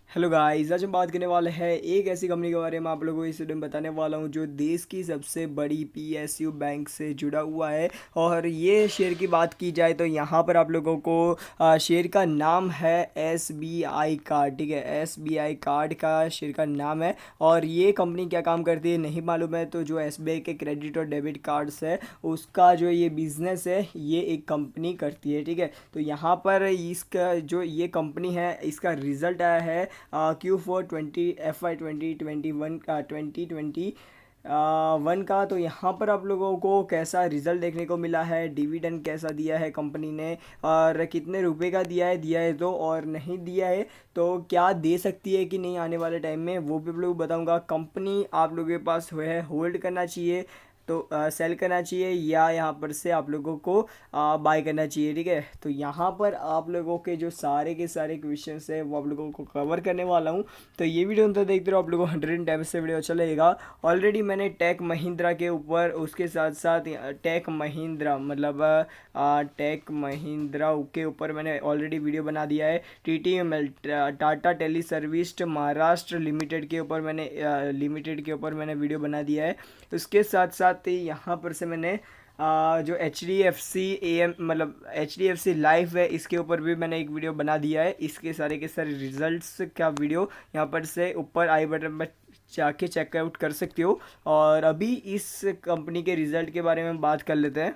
Hello guys, आज हम बात करने वाले हैं एक ऐसी कंपनी के बारे में। आप लोगों को इस वीडियो में बताने वाला हूं जो देश की सबसे बड़ी पीएसयू बैंक से जुड़ा हुआ है। और ये शेयर की बात की जाए तो यहाँ पर आप लोगों को शेयर का नाम है एसबीआई कार्ड। ठीक है, एसबीआई कार्ड का शेयर का नाम है। और ये कंपनी क्या काम करती है नहीं मालूम है। तो जो एसबीआई के क्रेडिट और डेबिट कार्ड्स है उसका जो ये बिजनेस है ये एक कंपनी करती है। ठीक है, तो यहाँ पर इसका जो ये कंपनी है इसका रिजल्ट आया है Q4 FY 2021 का 2021 का। तो यहाँ पर आप लोगों को कैसा रिजल्ट देखने को मिला है, डिविडेंड कैसा दिया है कंपनी ने, और कितने रुपए का दिया है तो, और नहीं दिया है तो क्या दे सकती है कि नहीं आने वाले टाइम में, वो भी आप लोग बताऊँगा। कंपनी आप लोगों के पास है होल्ड करना चाहिए तो सेल करना चाहिए, या यहाँ पर से आप लोगों को बाय करना चाहिए। ठीक है, तो यहाँ पर आप लोगों के जो सारे के सारे क्वेश्चंस है वो आप लोगों को कवर करने वाला हूँ। तो ये वीडियो तो देखते रहो, आप लोगों को 110 से वीडियो अच्छा लगेगा। ऑलरेडी मैंने टेक महिंद्रा के ऊपर, उसके साथ साथ टेक महिंद्रा मतलब टेक महिंद्रा के ऊपर मैंने ऑलरेडी वीडियो बना दिया है। TTML टाटा टेली सर्विस महाराष्ट्र लिमिटेड के ऊपर मैंने वीडियो बना दिया है। उसके साथ साथ ही यहाँ पर से मैंने जो HDFC AM मतलब HDFC लाइफ है इसके ऊपर भी मैंने एक वीडियो बना दिया है। इसके सारे के सारे रिजल्ट्स का वीडियो यहाँ पर से ऊपर आई बटन पर जाके चेकआउट कर सकते हो। और अभी इस कंपनी के रिज़ल्ट के बारे में बात कर लेते हैं।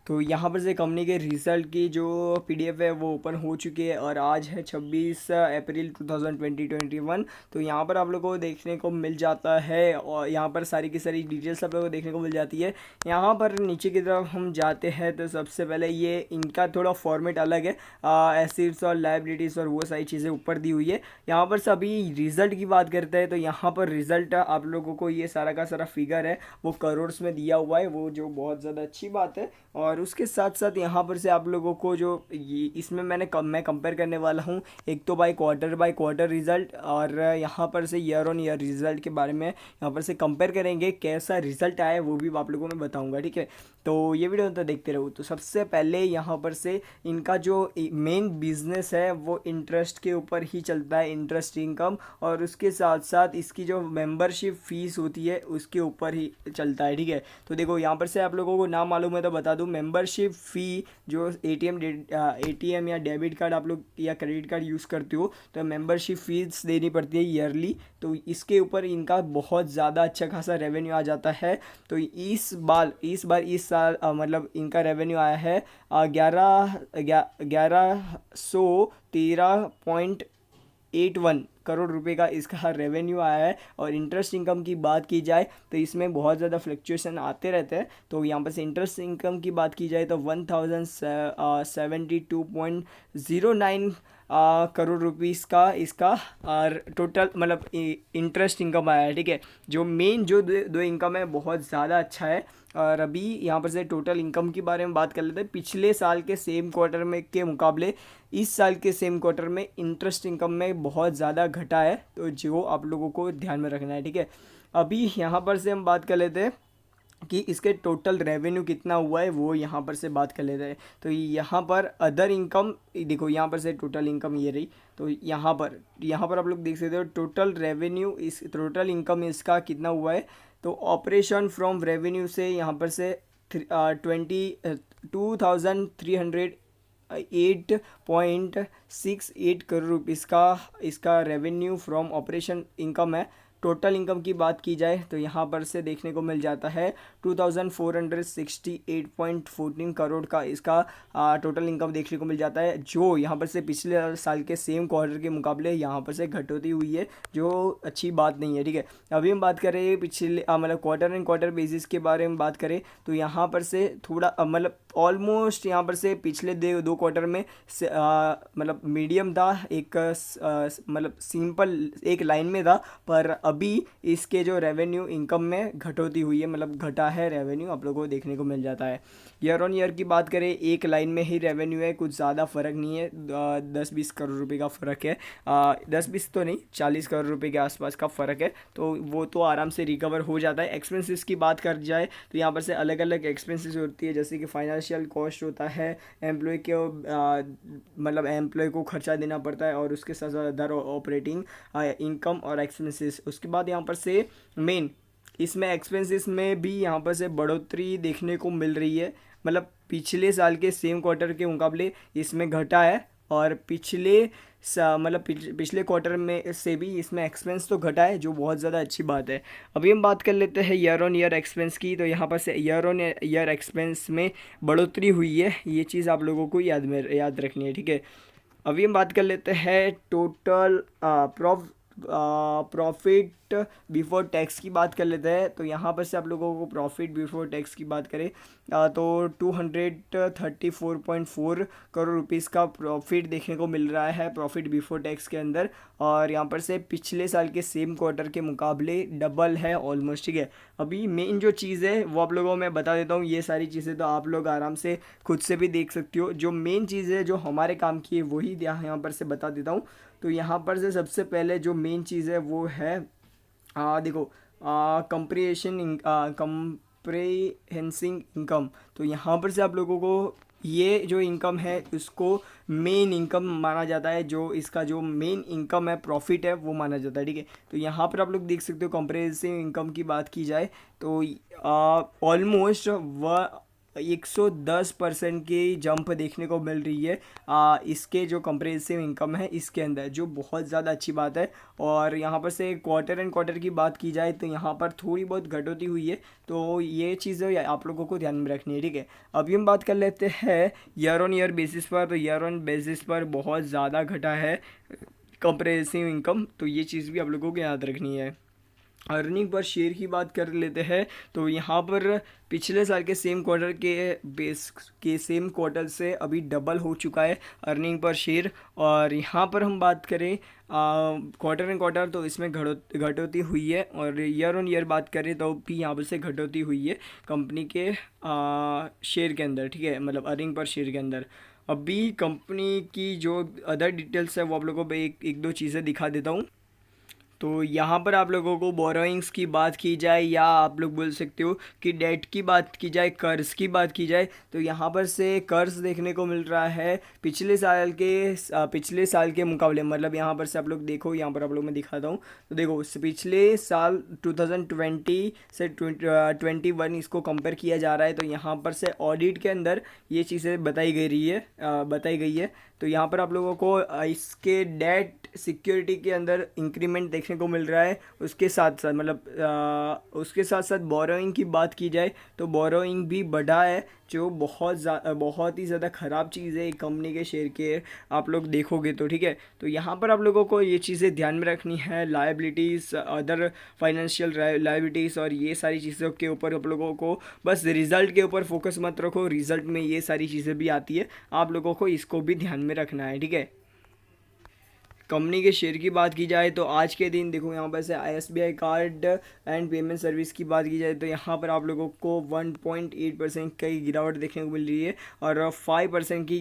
तो यहाँ पर से कंपनी के रिज़ल्ट की जो PDF है वो ओपन हो चुकी है और आज है 26 अप्रैल 2021। तो यहाँ पर आप लोगों को देखने को मिल जाता है और यहाँ पर सारी की सारी डिटेल्स आप लोगों को देखने को मिल जाती है। यहाँ पर नीचे की तरफ हम जाते हैं तो सबसे पहले ये इनका थोड़ा फॉर्मेट अलग है। एसेट्स और लायबिलिटीज़ और वो सारी चीज़ें ऊपर दी हुई है। यहाँ पर सभी रिज़ल्ट की बात करते हैं तो यहाँ पर रिज़ल्ट आप लोगों को ये सारा का सारा फिगर है वो करोड़्स में दिया हुआ है, वो जो बहुत ज़्यादा अच्छी बात है। और उसके साथ साथ यहाँ पर से आप लोगों को जो इसमें मैं कंपेयर करने वाला हूँ, एक तो बाय क्वार्टर रिज़ल्ट, और यहाँ पर से ईयर ऑन ईयर रिज़ल्ट के बारे में यहाँ पर से कंपेयर करेंगे कैसा रिज़ल्ट आया है वो भी आप लोगों को मैं बताऊँगा। ठीक है, तो ये वीडियो तो देखते रहो। तो सबसे पहले यहाँ पर से इनका जो मेन बिजनेस है वो इंटरेस्ट के ऊपर ही चलता है, इंटरेस्ट इनकम, और उसके साथ साथ इसकी जो मेंबरशिप फीस होती है उसके ऊपर ही चलता है। ठीक है, तो देखो यहाँ पर से आप लोगों को नाम मालूम है तो बता दूँ, मेंबरशिप फ़ी जो ATM या डेबिट कार्ड आप लोग या क्रेडिट कार्ड यूज़ करते हो तो मेंबरशिप फीस देनी पड़ती है ईयरली। तो इसके ऊपर इनका बहुत ज़्यादा अच्छा खासा रेवेन्यू आ जाता है। तो इस साल मतलब इनका रेवेन्यू आया है 11,113.81 करोड़ रुपए का इसका रेवेन्यू आया है। और इंटरेस्ट इनकम की बात की जाए तो इसमें बहुत ज़्यादा फ्लक्चुएशन आते रहते हैं। तो यहाँ पर से इंटरेस्ट इनकम की बात की जाए तो 1072.09 करोड़ रुपीस का इसका टोटल मतलब इंटरेस्ट इनकम आया है। ठीक है, जो मेन जो दो इनकम है बहुत ज़्यादा अच्छा है। और अभी यहाँ पर से टोटल इनकम के बारे में बात कर लेते हैं। पिछले साल के सेम क्वार्टर में के मुकाबले इस साल के सेम क्वार्टर में इंटरेस्ट इनकम में बहुत ज़्यादा घटा है, तो जो आप लोगों को ध्यान में रखना है। ठीक है, अभी यहाँ पर से हम बात कर लेते हैं कि इसके टोटल रेवेन्यू कितना हुआ है, वो यहाँ पर से बात कर लेते हैं। तो यहाँ पर अदर इनकम देखो, यहाँ पर से टोटल इनकम ये रही। तो यहाँ पर आप लोग देख सकते हो टोटल रेवेन्यू, इस टोटल इनकम इसका कितना हुआ है। तो ऑपरेशन फ्रॉम रेवेन्यू से यहाँ पर से 2,308.68 करोड़ रुपीज़ का इसका रेवेन्यू फ्रॉम ऑपरेशन इनकम है। टोटल इनकम की बात की जाए तो यहाँ पर से देखने को मिल जाता है 2,468.14 करोड़ का इसका टोटल इनकम देखने को मिल जाता है, जो यहाँ पर से पिछले साल के सेम क्वार्टर के मुकाबले यहाँ पर से घटोती हुई है, जो अच्छी बात नहीं है। ठीक है, अभी हम बात करें पिछले मतलब क्वार्टर एंड क्वार्टर बेसिस के बारे में बात करें तो यहाँ पर से थोड़ा मतलब ऑलमोस्ट यहाँ पर से पिछले दो क्वार्टर में मतलब मीडियम था, एक मतलब सिंपल एक लाइन में था। पर अभी इसके जो रेवेन्यू इनकम में घटोती हुई है, मतलब घटा है रेवेन्यू, आप लोगों को देखने को मिल जाता है। ईयर ऑन ईयर की बात करें, एक लाइन में ही रेवेन्यू है, कुछ ज़्यादा फ़र्क नहीं है, 10-20 करोड़ रुपए का फ़र्क है। 10-20 तो नहीं, 40 करोड़ रुपए के आसपास का फ़र्क है, तो वो तो आराम से रिकवर हो जाता है। एक्सपेंसेस की बात कर जाए तो यहाँ पर से अलग अलग एक्सपेंसेस होती है, जैसे कि फाइनेंशियल कॉस्ट होता है, एम्प्लॉय के मतलब एम्प्लॉय को खर्चा देना पड़ता है, और उसके साथ साथ अदर ऑपरेटिंग इनकम और एक्सपेंसेस। उसके बाद यहाँ पर से मेन इसमें एक्सपेंसेस में भी यहाँ पर से बढ़ोतरी देखने को मिल रही है, मतलब पिछले साल के सेम क्वार्टर के मुकाबले इसमें घटा है, और मतलब पिछले क्वार्टर में से भी इसमें एक्सपेंस तो घटा है, जो बहुत ज़्यादा अच्छी बात है। अभी हम बात कर लेते हैं ईयर ऑन ईयर एक्सपेंस की, तो यहाँ पर से ईयर ऑन ईयर एक्सपेंस में बढ़ोतरी हुई है, ये चीज़ आप लोगों को याद रखनी है, ठीक है। अभी हम बात कर लेते हैं टोटल प्रॉफिट बिफोर टैक्स की बात कर लेते हैं। तो यहाँ पर से आप लोगों को प्रॉफिट बिफोर टैक्स की बात करें तो 234.4 करोड़ रुपीज़ का प्रॉफिट देखने को मिल रहा है प्रॉफिट बिफोर टैक्स के अंदर, और यहाँ पर से पिछले साल के सेम क्वार्टर के मुकाबले डबल है ऑलमोस्ट, ठीक है। अभी मेन जो चीज़ है वो आप लोगों को मैं बता देता हूँ, ये सारी चीज़ें तो आप लोग आराम से खुद से भी देख सकते हो। जो मेन चीज़ है जो हमारे काम की है वही यहाँ पर से बता देता हूँ। तो यहाँ पर से सबसे पहले जो मेन चीज़ है वो है देखो कंप्रेहेंसिंग इनकम। तो यहाँ पर से आप लोगों को ये जो इनकम है उसको मेन इनकम माना जाता है, जो इसका जो मेन इनकम है प्रॉफिट है वो माना जाता है, ठीक है। तो यहाँ पर आप लोग देख सकते हो कंप्रेहेंसिव इनकम की बात की जाए तो ऑलमोस्ट 110% की जंप देखने को मिल रही है इसके जो कंप्रेहेंसिव इनकम है इसके अंदर, जो बहुत ज़्यादा अच्छी बात है। और यहाँ पर से क्वार्टर एंड क्वार्टर की बात की जाए तो यहाँ पर थोड़ी बहुत घटोती हुई है, तो ये चीज़ें आप लोगों को ध्यान में रखनी है, ठीक है। अभी हम बात कर लेते हैं ईयर ऑन ईयर बेसिस पर। तो ईयर ऑन बेसिस पर बहुत ज़्यादा घटा है कंप्रेहेंसिव इनकम, तो ये चीज़ भी आप लोगों को याद रखनी है। अर्निंग पर शेयर की बात कर लेते हैं, तो यहाँ पर पिछले साल के सेम क्वार्टर के सेम क्वार्टर से अभी डबल हो चुका है अर्निंग पर शेयर। और यहाँ पर हम बात करें क्वार्टर एंड क्वार्टर तो इसमें घटोती हुई है, और ईयर ऑन ईयर बात करें तो भी यहाँ पर से घटोती हुई है कंपनी के शेयर के अंदर, ठीक है, मतलब अर्निंग पर शेयर के अंदर। अभी कंपनी की जो अदर डिटेल्स है वो आप लोगों को एक दो चीज़ें दिखा देता हूँ। तो यहाँ पर आप लोगों को बोरोइंग्स की बात की जाए, या आप लोग बोल सकते हो कि डेट की बात की जाए, कर्ज की बात की जाए, तो यहाँ पर से कर्ज देखने को मिल रहा है पिछले साल के मुकाबले। मतलब यहाँ पर से आप लोग देखो, यहाँ पर आप लोग मैं दिखाता हूँ, तो देखो पिछले साल 2020 से 21 इसको कंपेयर किया जा रहा है, तो यहाँ पर से ऑडिट के अंदर ये चीज़ें बताई गई है। तो यहाँ पर आप लोगों को इसके डेट सिक्योरिटी के अंदर इंक्रीमेंट देखने को मिल रहा है। उसके साथ साथ मतलब उसके साथ साथ बोरोइंग की बात की जाए तो बोरोइंग भी बढ़ा है, जो बहुत ही ज़्यादा ख़राब चीज़ है एक कंपनी के शेयर के आप लोग देखोगे तो, ठीक है। तो यहाँ पर आप लोगों को ये चीज़ें ध्यान में रखनी है, लायबिलिटीज़, अदर फाइनेंशियल लायबिलिटीज़, और ये सारी चीज़ों के ऊपर आप लोगों को बस रिज़ल्ट के ऊपर फोकस मत रखो, रिज़ल्ट में ये सारी चीज़ें भी आती है, आप लोगों को इसको भी ध्यान में रखना है, ठीक है। कंपनी के शेयर की बात की जाए तो आज के दिन देखो यहाँ पर से SBI card and payment service की बात की जाए तो यहाँ पर आप लोगों को 1.8% की गिरावट देखने को मिल रही है, और 5% की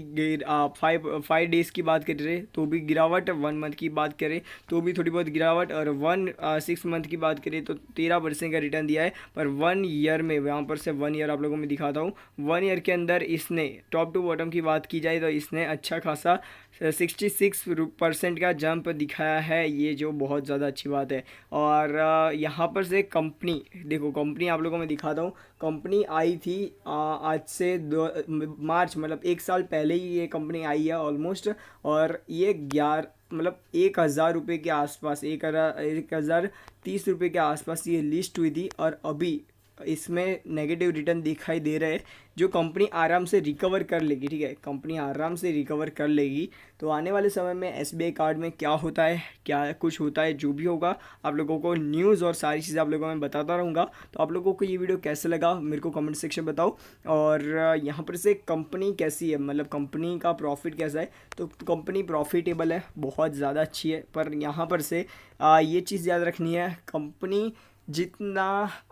5 डेज़ की बात करें तो भी गिरावट, 1 मंथ की बात करें तो भी थोड़ी बहुत गिरावट, और 6 मंथ की बात करें तो 13% का रिटर्न दिया है। पर 1 ईयर में यहाँ पर से 1 ईयर आप लोगों में दिखाता हूँ, 1 ईयर के अंदर इसने टॉप टू बॉटम की बात की जाए तो इसने अच्छा खासा 66% का जंप दिखाया है, ये जो बहुत ज़्यादा अच्छी बात है। और यहाँ पर से कंपनी आप लोगों में दिखाता हूँ, कंपनी आई थी आज से मार्च, मतलब 1 साल पहले ही ये कंपनी आई है ऑलमोस्ट, और ये 1,000 रुपये के आसपास, 1,030 रुपये के आसपास ये लिस्ट हुई थी, और अभी इसमें नेगेटिव रिटर्न दिखाई दे रहे हैं, जो कंपनी आराम से रिकवर कर लेगी, ठीक है, कंपनी आराम से रिकवर कर लेगी। तो आने वाले समय में एसबीआई कार्ड में क्या होता है, क्या कुछ होता है, जो भी होगा आप लोगों को न्यूज़ और सारी चीज़ें आप लोगों को मैं बताता रहूँगा। तो आप लोगों को ये वीडियो कैसे लगा मेरे को कमेंट सेक्शन बताओ। और यहाँ पर से कंपनी कैसी है, मतलब कंपनी का प्रॉफिट कैसा है, तो कंपनी प्रॉफिटेबल है, बहुत ज़्यादा अच्छी है। पर यहाँ पर से ये चीज़ याद रखनी है, कंपनी जितना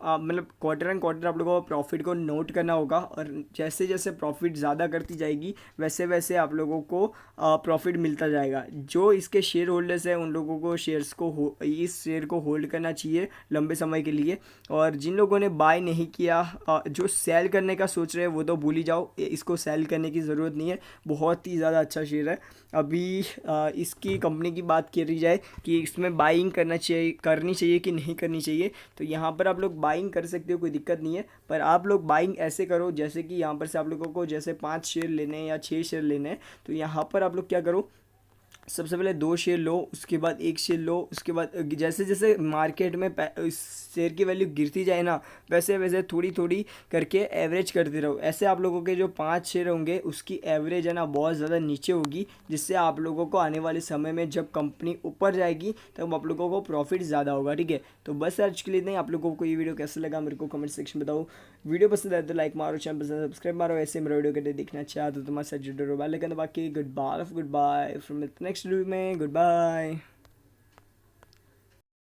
मतलब क्वार्टर एंड क्वार्टर आप लोगों को प्रॉफिट को नोट करना होगा, और जैसे जैसे प्रॉफिट ज़्यादा करती जाएगी वैसे वैसे आप लोगों को प्रॉफिट मिलता जाएगा। जो इसके शेयर होल्डर्स हैं उन लोगों को शेयर्स को इस शेयर को होल्ड करना चाहिए लंबे समय के लिए। और जिन लोगों ने बाय नहीं किया, जो सेल करने का सोच रहे हैं वो तो भूल ही जाओ, इसको सेल करने की ज़रूरत नहीं है, बहुत ही ज़्यादा अच्छा शेयर है। अभी इसकी कंपनी की बात करी जाए कि इसमें बाइंग करनी चाहिए कि नहीं करनी चाहिए, तो यहाँ पर आप लोग बाइंग कर सकते हो, कोई दिक्कत नहीं है। पर आप लोग बाइंग ऐसे करो जैसे कि यहाँ पर से आप लोगों को जैसे 5 शेयर लेने हैं या 6 शेयर लेने हैं, तो यहाँ पर आप लोग क्या करो, सबसे पहले 2 शेयर लो, उसके बाद 1 शेयर लो, उसके बाद जैसे जैसे मार्केट में इस शेयर की वैल्यू गिरती जाए ना, वैसे वैसे थोड़ी थोड़ी करके एवरेज करते रहो। ऐसे आप लोगों के जो 5 शेयर होंगे उसकी एवरेज है ना बहुत ज़्यादा नीचे होगी, जिससे आप लोगों को आने वाले समय में जब कंपनी ऊपर जाएगी तब आप लोगों को प्रॉफिट ज़्यादा होगा, ठीक है। तो बस आज के लिए नहीं, आप लोगों को ये वीडियो कैसा लगा मेरे को कमेंट सेक्शन में बताओ। वीडियो पसंद आए तो लाइक मारो, चैनल पसंद सब्सक्राइब मारो, ऐसे मेरा वीडियो करते देखना चाहे तो तुम्हारे साथ जुड़े रहो। बाय, लेकिन बाकी good bye from next video में, गुड बाय।